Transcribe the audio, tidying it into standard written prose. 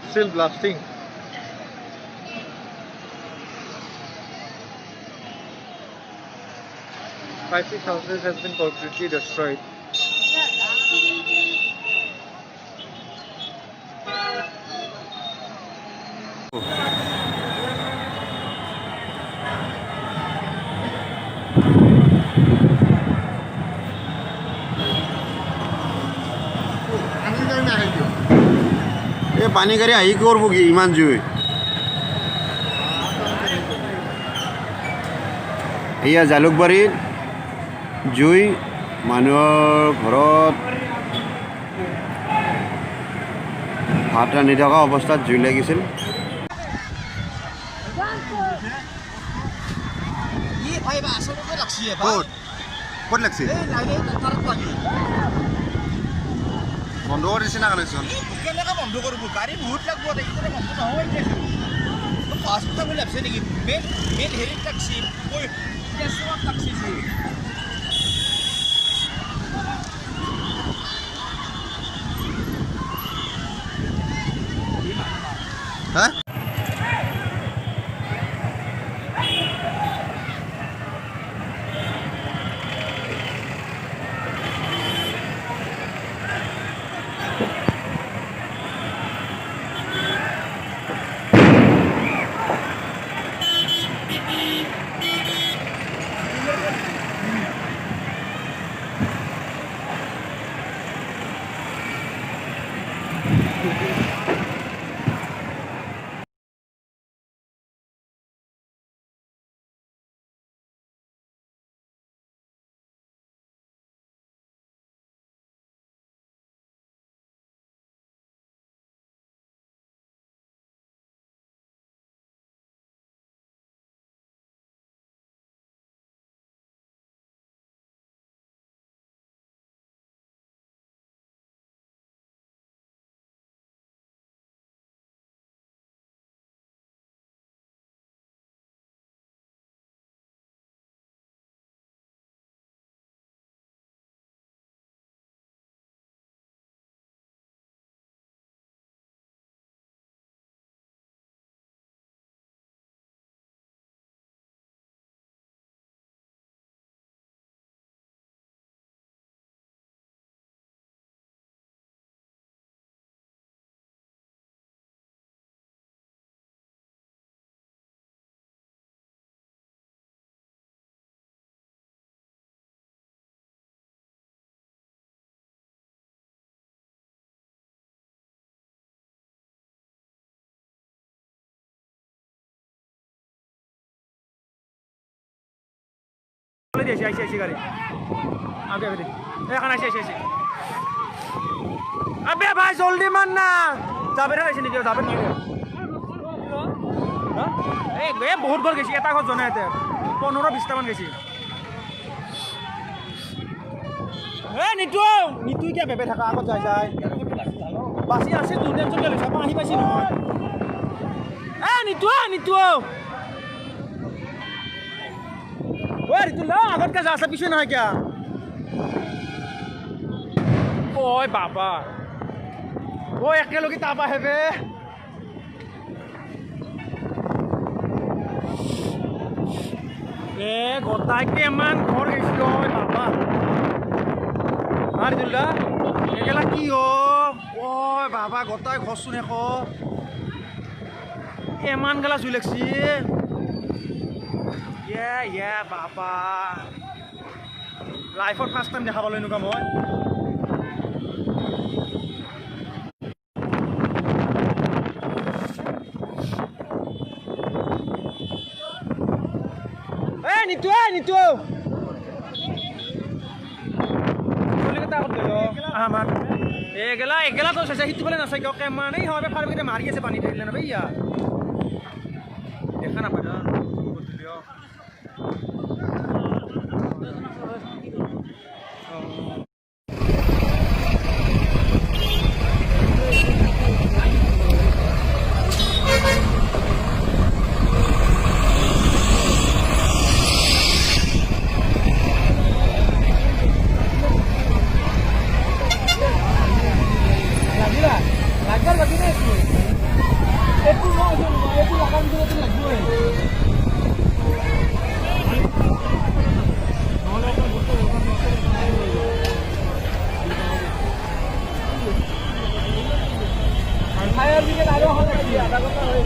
Still blasting. Five, 6 houses has been completely destroyed. এই পানী গাড়ী আহি কৰিব কি ইমান জুই এয়া জালুকবাৰীত জুই মানুহৰ ঘৰত ভাত ৰান্ধি থকা অৱস্থাত জুই লাগিছিল ক'ত লাগছে বন্ধ কৰি দিছে না কানেকশ্যন কেনেকৈ বন্ধ কৰিব গাড়ী বহুত লাগব এইটো বন্ধ নহয় ফাষ্ট কথা লাগছে নেকি মেইন হেৰিত লাগছি ষ্টেচনত লাগছি হা गाड़ी अबे भाई जल्दी मान ना जाबेर आइছে নেকি जाबेर নাই এ বহুত গল গেছি এটা ঘর জনাইতে 15-20 মান গেছি এ নিতু কি বেবে থাকা আগত যাই বাসি আছে তুই টেনশন গেল সব আহি পাইছি নহয় এ নিতু ওই ঋতু লা আগত কা যাস পিছে নহয় क्या ওই বাবা ও একেলগে তাপা হেবে এ গতাই কেমান ঘর গেছিল ওই বাবা আর দিলা একেলা কি ও ওই বাবা গতাই ঘর শুনে খ কেমান গেলা জুই লাগছি Yeah, বাবা লাইফত ফার্স্ট টাইম দেখা পালো এনেকুৱা মই নিতু কলিকতা আগত গেল আমাৰ এগেলা তো চাইছে সিটো বলে নাচাই কিয় কেমানেই হয় ফাৰ্মকেইটা মাৰি আছে পানী থাকিলে না ভাইয়া দেখা নাপায় না লাগল লাগি ফায়ার ব্রিগেড আরো হবে আধা ঘন্টা হয়ে